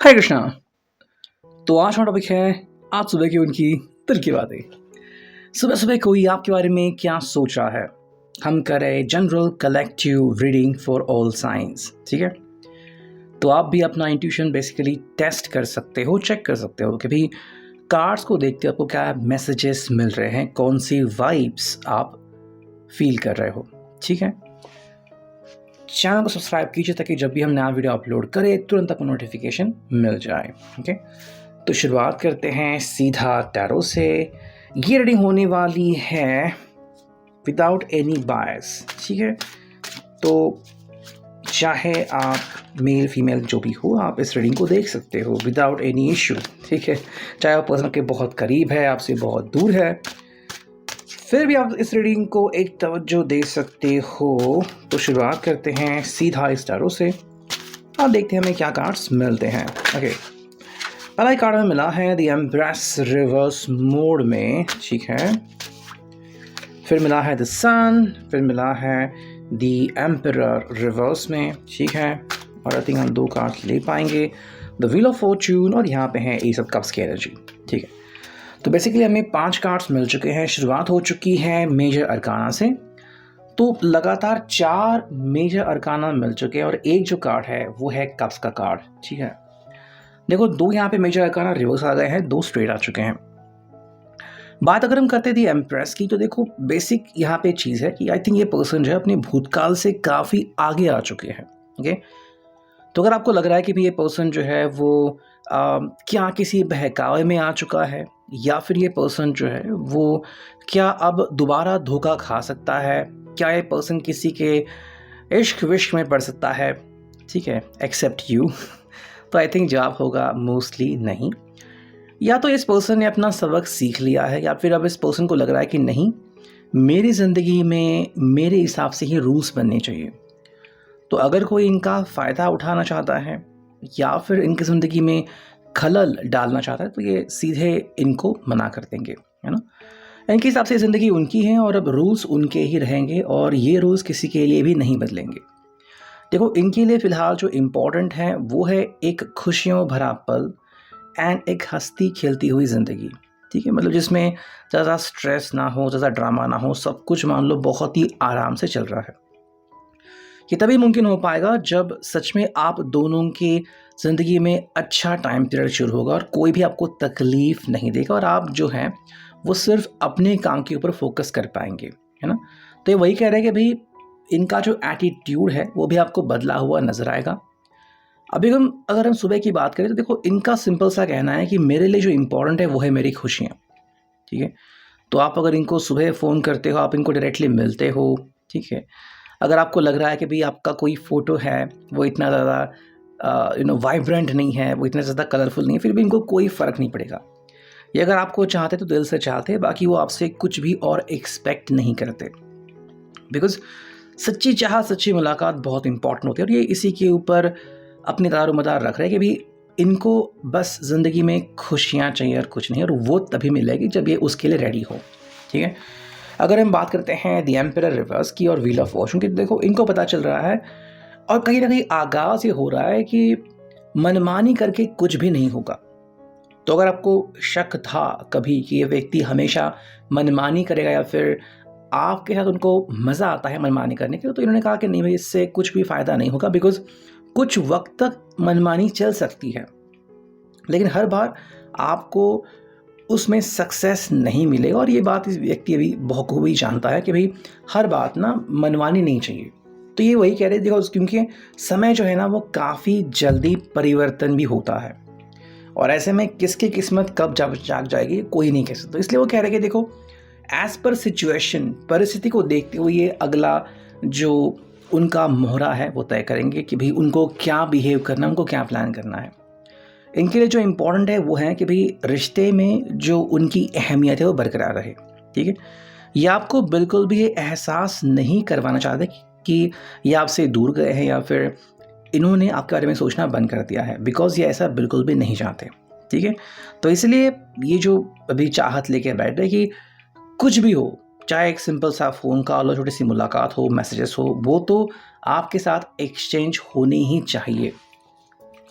हरे कृष्णा। तो आज हमारा टॉपिक है आज सुबह की उनकी दिल की बातें। सुबह सुबह कोई आपके बारे में क्या सोच रहा है। हम करें general collective reading for all science, ठीक है। तो आप भी अपना इंट्यूशन बेसिकली टेस्ट कर सकते हो, चेक कर सकते हो कि भाई कार्ड्स को देखते आपको क्या मैसेजेस मिल रहे हैं, कौन सी वाइब्स आप फील कर रहे हो, ठीक है। चैनल को सब्सक्राइब कीजिए ताकि जब भी हम नया वीडियो अपलोड करें तुरंत आपको नोटिफिकेशन मिल जाए, ओके। तो शुरुआत करते हैं सीधा टैरो से। ये रीडिंग होने वाली है विदाउट एनी बायस, ठीक है। तो चाहे आप मेल फीमेल जो भी हो, आप इस रीडिंग को देख सकते हो विदाउट एनी इशू, ठीक है। चाहे आप पर्सन के बहुत करीब है, आपसे बहुत दूर है, फिर भी आप इस रीडिंग को एक तवज्जो दे सकते हो। तो शुरुआत करते हैं सीधा इस टैरो से। अब देखते हैं हमें क्या कार्ड्स मिलते हैं, ओके। पहला कार्ड हमें मिला है द एम्प्रेस रिवर्स मोड में, ठीक है। फिर मिला है द सन, फिर मिला है द एम्परर रिवर्स में, ठीक है। और आई थिंक हम 2 कार्ड्स ले पाएंगे, द व्हील ऑफ फॉर्च्यून और यहाँ पे है एस ऑफ कप्स की एनर्जी, ठीक है। तो बेसिकली हमें 5 कार्ड्स मिल चुके हैं। शुरुआत हो चुकी है मेजर अरकाना से। तो लगातार 4 मेजर अरकाना मिल चुके हैं और एक जो कार्ड है वो है कप्स का कार्ड, ठीक है। देखो 2 यहाँ पे मेजर अरकाना रिवर्स आ गए हैं, 2 स्ट्रेट आ चुके हैं। बात अगर हम करते दी एम्प्रेस की, तो देखो बेसिक यहाँ पे चीज़ है कि आई थिंक ये पर्सन जो है अपने भूतकाल से काफ़ी आगे आ चुके हैं, ओके। तो अगर आपको लग रहा है कि भी ये पर्सन जो है वो क्या किसी बहकावे में आ चुका है, या फिर ये पर्सन जो है वो क्या अब दोबारा धोखा खा सकता है, क्या ये पर्सन किसी के इश्क विश्क में पड़ सकता है, ठीक है, एक्सेप्ट यू। तो आई थिंक जवाब होगा मोस्टली नहीं। या तो इस पर्सन ने अपना सबक सीख लिया है, या फिर अब इस पर्सन को लग रहा है कि नहीं, मेरी ज़िंदगी में मेरे हिसाब से ही रूल्स बनने चाहिए। तो अगर कोई इनका फ़ायदा उठाना चाहता है या फिर इनकी ज़िंदगी में खलल डालना चाहता है, तो ये सीधे इनको मना कर देंगे, है ना। इनके हिसाब से ज़िंदगी उनकी है और अब रूल्स उनके ही रहेंगे और ये रूल्स किसी के लिए भी नहीं बदलेंगे। देखो इनके लिए फ़िलहाल जो इम्पोर्टेंट है वो है एक खुशियों भरा पल एंड एक हंसती खेलती हुई ज़िंदगी, ठीक है। मतलब जिसमें ज़्यादा स्ट्रेस ना हो, ज़्यादा ड्रामा ना हो, सब कुछ मान लो बहुत ही आराम से चल रहा है। ये तभी मुमकिन हो पाएगा जब सच में आप दोनों की ज़िंदगी में अच्छा टाइम पीरियड शुरू होगा और कोई भी आपको तकलीफ़ नहीं देगा और आप जो हैं वो सिर्फ अपने काम के ऊपर फोकस कर पाएंगे, है ना। तो ये वही कह रहे हैं कि भाई इनका जो एटीट्यूड है वो भी आपको बदला हुआ नज़र आएगा। अभी अगर हम सुबह की बात करें तो देखो इनका सिंपल सा कहना है कि मेरे लिए जो इम्पोर्टेंट है वो है मेरी खुशियाँ, ठीक है। तो आप अगर इनको सुबह फ़ोन करते हो, आप इनको डायरेक्टली मिलते हो, ठीक है। अगर आपको लग रहा है कि भाई आपका कोई फ़ोटो है वो इतना ज़्यादा वाइब्रेंट नहीं है, वो इतना ज़्यादा कलरफुल नहीं है, फिर भी इनको कोई फ़र्क नहीं पड़ेगा। ये अगर आपको चाहते तो दिल से चाहते, बाकी वो आपसे कुछ भी और एक्सपेक्ट नहीं करते। बिकॉज़ सच्ची चाह, सच्ची मुलाकात बहुत इंपॉर्टेंट होती है और ये इसी के ऊपर अपनी दारोमदार रख रहे हैं कि भाई इनको बस ज़िंदगी में खुशियाँ चाहिए और कुछ नहीं, और वो तभी मिलेगी जब ये उसके लिए रेडी हो, ठीक है। अगर हम बात करते हैं द एम्परर रिवर्स की और व्हील ऑफ फॉर्च्यून की, देखो इनको पता चल रहा है और कहीं ना कहीं आगाज़ ये हो रहा है कि मनमानी करके कुछ भी नहीं होगा। तो अगर आपको शक था कभी कि ये व्यक्ति हमेशा मनमानी करेगा या फिर आपके साथ उनको मज़ा आता है मनमानी करने के, तो इन्होंने कहा कि नहीं भाई इससे कुछ भी फ़ायदा नहीं होगा। बिकॉज़ कुछ वक्त तक मनमानी चल सकती है लेकिन हर बार आपको उसमें सक्सेस नहीं मिलेगा, और ये बात इस व्यक्ति अभी बखूबी जानता है कि भाई हर बात ना मनमानी नहीं चाहिए। तो ये वही कह रहे देखो क्योंकि समय जो है ना वो काफ़ी जल्दी परिवर्तन भी होता है और ऐसे में किसकी किस्मत कब जाग जाएगी कोई नहीं कह सकता। तो इसलिए वो कह रहे कि देखो एज़ पर सिचुएशन, परिस्थिति को देखते हुए ये अगला जो उनका मोहरा है वो तय करेंगे कि भाई उनको क्या बिहेव करना है, उनको क्या प्लान करना है। इनके लिए जो इम्पोर्टेंट है वो है कि भाई रिश्ते में जो उनकी अहमियत है वो बरकरार रहे, ठीक है। ये आपको बिल्कुल भी ये एहसास नहीं करवाना चाहते कि ये आपसे दूर गए हैं या फिर इन्होंने आपके बारे में सोचना बंद कर दिया है, बिकॉज ये ऐसा बिल्कुल भी नहीं चाहते, ठीक है। तो इसलिए ये जो अभी चाहत लेके बैठ रहे कि कुछ भी हो, चाहे एक सिंपल सा फ़ोन कॉल हो, छोटी सी मुलाकात हो, मैसेजेस हो, वो तो आपके साथ एक्सचेंज होनी ही चाहिए।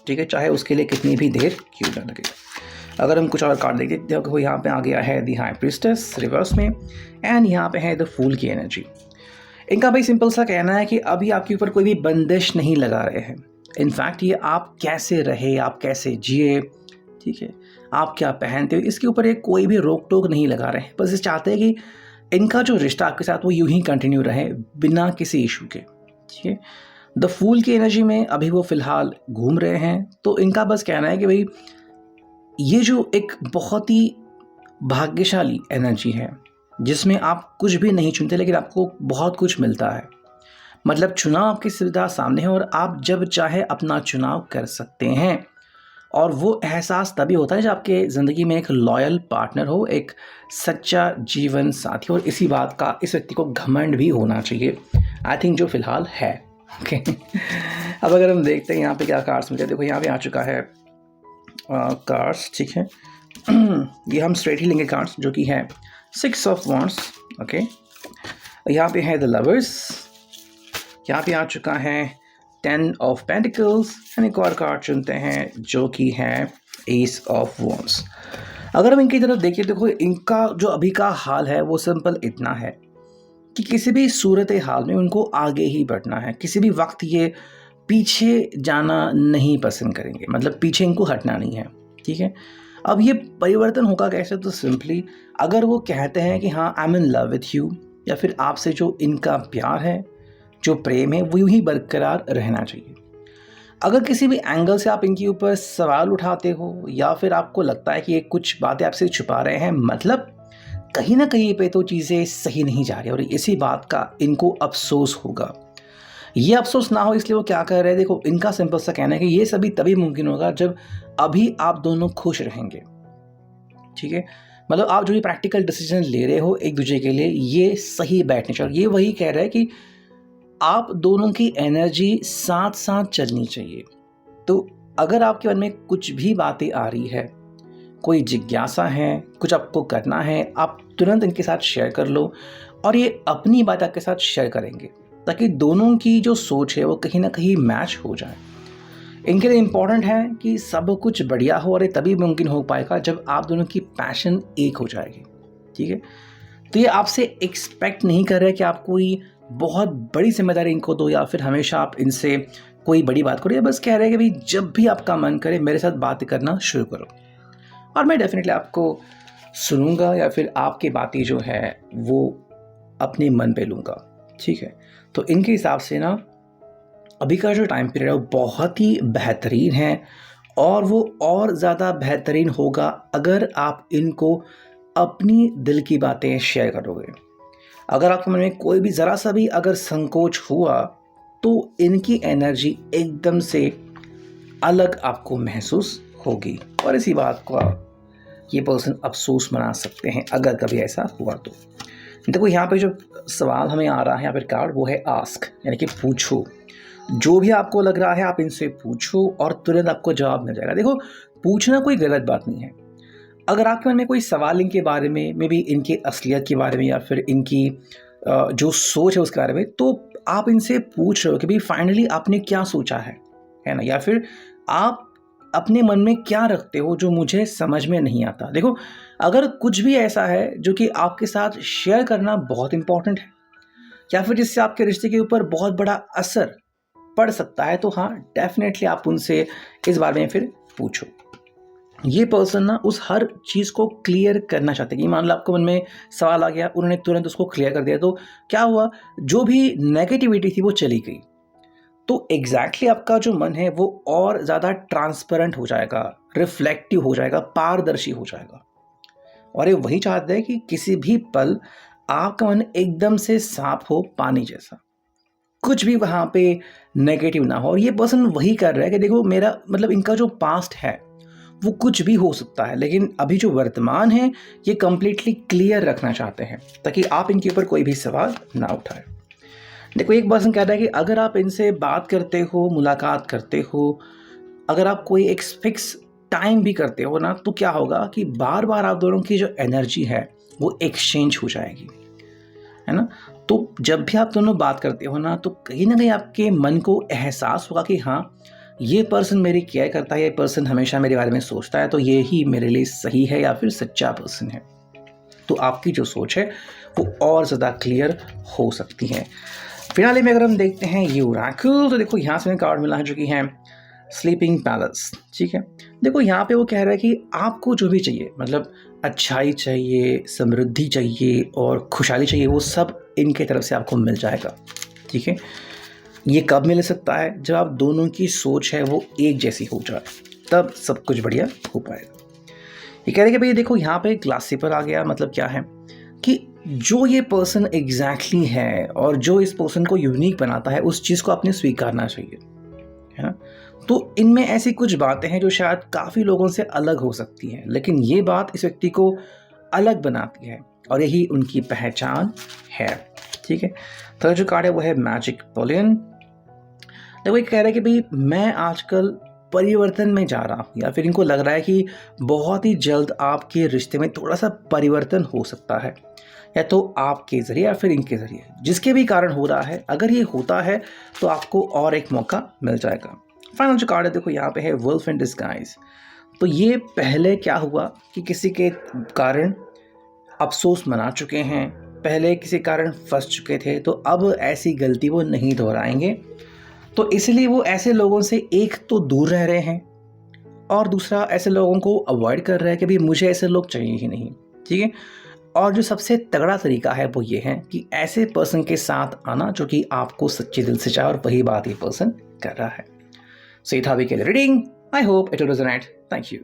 ठीक है, चाहे उसके लिए कितनी भी देर क्यों ना लगे। अगर हम कुछ और कार्ड देखते हैं देखो यहाँ पे आ गया है द हाई प्रीस्टेस रिवर्स में, एंड यहाँ पे है द फूल की एनर्जी। इनका भाई सिंपल सा कहना है कि अभी आपके ऊपर कोई भी बंदिश नहीं लगा रहे हैं। इनफैक्ट ये आप कैसे रहे, आप कैसे जिए, ठीक है, आप क्या पहनते हो, इसके ऊपर एक कोई भी रोक टोक नहीं लगा रहे हैं। बस ये चाहते हैं कि इनका जो रिश्ता आपके साथ वो यूं ही कंटिन्यू रहे बिना किसी इशू के, ठीक है। द फूल की एनर्जी में अभी वो फिलहाल घूम रहे हैं, तो इनका बस कहना है कि भाई ये जो एक बहुत ही भाग्यशाली एनर्जी है जिसमें आप कुछ भी नहीं चुनते लेकिन आपको बहुत कुछ मिलता है। मतलब चुनाव आपकी सुविधा सामने है और आप जब चाहे अपना चुनाव कर सकते हैं। और वो एहसास तभी होता है जब आपके ज़िंदगी में एक लॉयल पार्टनर हो, एक सच्चा जीवन साथी हो। और इसी बात का इस व्यक्ति को घमंड भी होना चाहिए, आई थिंक, जो फिलहाल है। ओके अब अगर हम देखते हैं यहाँ पे क्या कार्ड्स मिलते हैं, देखो यहाँ पे आ चुका है कार्ड्स, ठीक है। ये हम स्ट्रेट ही लेंगे कार्ड्स, जो कि है 6 ऑफ वॉन्ड्स। ओके, यहाँ पे है द लवर्स, यहाँ पे आ चुका है 10 ऑफ पेंटिकल्स, एंड एक और कार्ड चुनते हैं जो कि है एस ऑफ वॉन्ड्स। अगर हम इनकी तरफ देखिए, देखो इनका जो अभी का हाल है वो सिंपल इतना है कि किसी भी सूरत हाल में उनको आगे ही बढ़ना है। किसी भी वक्त ये पीछे जाना नहीं पसंद करेंगे, मतलब पीछे इनको हटना नहीं है, ठीक है। अब ये परिवर्तन होगा कैसे, तो सिंपली अगर वो कहते हैं कि हाँ I am in love with you, या फिर आपसे जो इनका प्यार है, जो प्रेम है, वो यूं ही बरकरार रहना चाहिए। अगर किसी भी एंगल से आप इनके ऊपर सवाल उठाते हो या फिर आपको लगता है कि ये कुछ बातें आपसे छुपा रहे हैं, मतलब कहीं ना कहीं पे तो चीज़ें सही नहीं जा रही और इसी बात का इनको अफसोस होगा। ये अफसोस ना हो इसलिए वो क्या कर रहे हैं, देखो इनका सिंपल सा कहना है कि ये सभी तभी मुमकिन होगा जब अभी आप दोनों खुश रहेंगे, ठीक है। मतलब आप जो भी प्रैक्टिकल डिसीजन ले रहे हो एक दूसरे के लिए, ये सही बैठने चाहिए। ये वही कह रहा है कि आप दोनों की एनर्जी साथ साथ चलनी चाहिए। तो अगर आपके मन में कुछ भी बातें आ रही है, कोई जिज्ञासा है, कुछ आपको करना है, आप तुरंत इनके साथ शेयर कर लो और ये अपनी बात आपके साथ शेयर करेंगे ताकि दोनों की जो सोच है वो कहीं ना कहीं मैच हो जाए। इनके लिए इम्पॉर्टेंट है कि सब कुछ बढ़िया हो और ये तभी मुमकिन हो पाएगा जब आप दोनों की पैशन एक हो जाएगी, ठीक है। तो ये आपसे एक्सपेक्ट नहीं कर रहे कि आप कोई बहुत बड़ी जिम्मेदारी इनको दो या फिर हमेशा आप इनसे कोई बड़ी बात करो। ये बस कह रहे हैं कि भाई जब भी आपका मन करे मेरे साथ बात करना शुरू करो और मैं डेफिनेटली आपको सुनूंगा या फिर आपकी बातें जो है वो अपने मन पे लूँगा, ठीक है। तो इनके हिसाब से ना अभी का जो टाइम पीरियड है वो बहुत ही बेहतरीन है और वो और ज़्यादा बेहतरीन होगा अगर आप इनको अपनी दिल की बातें शेयर करोगे। अगर आपके मन में कोई भी ज़रा सा भी अगर संकोच हुआ तो इनकी एनर्जी एकदम से अलग आपको महसूस होगी और इसी बात को ये पर्सन अफसोस मना सकते हैं अगर कभी ऐसा हुआ तो। देखो यहाँ पे जो सवाल हमें आ रहा है यहाँ पर कार्ड, वो है आस्क, यानी कि पूछो। जो भी आपको लग रहा है आप इनसे पूछो और तुरंत आपको जवाब मिल जाएगा। देखो पूछना कोई गलत बात नहीं है। अगर आपके मन में कोई सवाल इनके बारे में, मे बी इनकी असलियत के बारे में या फिर इनकी जो सोच है उसके बारे में, तो आप इनसे पूछ रहे हो कि भाई फाइनली आपने क्या सोचा है ना, या फिर आप अपने मन में क्या रखते हो जो मुझे समझ में नहीं आता। देखो अगर कुछ भी ऐसा है जो कि आपके साथ शेयर करना बहुत इंपॉर्टेंट है या फिर जिससे आपके रिश्ते के ऊपर बहुत बड़ा असर पड़ सकता है, तो हाँ डेफिनेटली आप उनसे इस बारे में फिर पूछो। ये पर्सन ना उस हर चीज़ को क्लियर करना चाहते हैं कि मान लो आपको मन में सवाल आ गया, उन्होंने तुरंत उसको क्लियर कर दिया, तो क्या हुआ, जो भी नेगेटिविटी थी वो चली गई। तो एग्जैक्टली आपका जो मन है वो और ज़्यादा ट्रांसपेरेंट हो जाएगा, रिफ्लेक्टिव हो जाएगा, पारदर्शी हो जाएगा। और ये वही चाहते हैं कि किसी भी पल आपका मन एकदम से साफ हो, पानी जैसा, कुछ भी वहाँ पे नेगेटिव ना हो। और ये पर्सन वही कर रहा है कि देखो मेरा मतलब इनका जो पास्ट है वो कुछ भी हो सकता है, लेकिन अभी जो वर्तमान है ये कंप्लीटली क्लियर रखना चाहते हैं ताकि आप इनके ऊपर कोई भी सवाल ना उठाए। देखो एक पर्सन कह रहा है कि अगर आप इनसे बात करते हो, मुलाकात करते हो, अगर आप कोई एक फिक्स टाइम भी करते हो ना, तो क्या होगा कि बार बार आप दोनों की जो एनर्जी है वो एक्सचेंज हो जाएगी, है ना। तो जब भी आप दोनों बात करते हो ना, तो कहीं ना कहीं आपके मन को एहसास होगा कि हाँ ये पर्सन मेरी केयर करता है, ये पर्सन हमेशा मेरे बारे में सोचता है, तो ये ही मेरे लिए सही है या फिर सच्चा पर्सन है। तो आपकी जो सोच है वो और ज़्यादा क्लियर हो सकती है। फिनाले में अगर हम देखते हैं ये ओरेकल, तो देखो यहाँ से हमें कार्ड मिला है जो कि है स्लीपिंग पैलेस। ठीक है, देखो यहाँ पे वो कह रहा है कि आपको जो भी चाहिए, मतलब अच्छाई चाहिए, समृद्धि चाहिए और खुशहाली चाहिए, वो सब इनके तरफ से आपको मिल जाएगा। ठीक है, ये कब मिल सकता है? जब आप दोनों की सोच है वो एक जैसी हो जाए, तब सब कुछ बढ़िया हो पाएगा। ये कह रहे हैं कि भाई देखो यहाँ पे ग्लास स्लीपर आ गया, मतलब क्या है कि जो ये पर्सन एग्जैक्टली है और जो इस पर्सन को यूनिक बनाता है उस चीज़ को आपने स्वीकारना चाहिए, है ना। तो इनमें ऐसी कुछ बातें हैं जो शायद काफ़ी लोगों से अलग हो सकती हैं, लेकिन ये बात इस व्यक्ति को अलग बनाती है और यही उनकी पहचान है। ठीक है, तो जो कार्ड है वो है मैजिक बुलियन। देखो ये कह रहा है कि भाई मैं आजकल परिवर्तन में जा रहा हूँ, या फिर इनको लग रहा है कि बहुत ही जल्द आपके रिश्ते में थोड़ा सा परिवर्तन हो सकता है, या तो आपके ज़रिए या फिर इनके ज़रिए, जिसके भी कारण हो रहा है। अगर ये होता है तो आपको और एक मौका मिल जाएगा। फाइनल जो कार्ड है देखो यहाँ पे है वुल्फ इन डिस्गाइज। तो ये पहले क्या हुआ कि किसी के कारण अफसोस मना चुके हैं, पहले किसी कारण फंस चुके थे, तो अब ऐसी गलती वो नहीं दोहराएंगे। तो इसलिए वो ऐसे लोगों से एक तो दूर रह रहे हैं और दूसरा ऐसे लोगों को अवॉइड कर रहे हैं कि भाई मुझे ऐसे लोग चाहिए ही नहीं। ठीक है, और जो सबसे तगड़ा तरीका है वो ये है कि ऐसे पर्सन के साथ आना जो कि आपको सच्चे दिल से चाहे, और वही बात ये पर्सन कर रहा है। सो ये था अभी के लिए reading. I hope it will resonate. Thank you.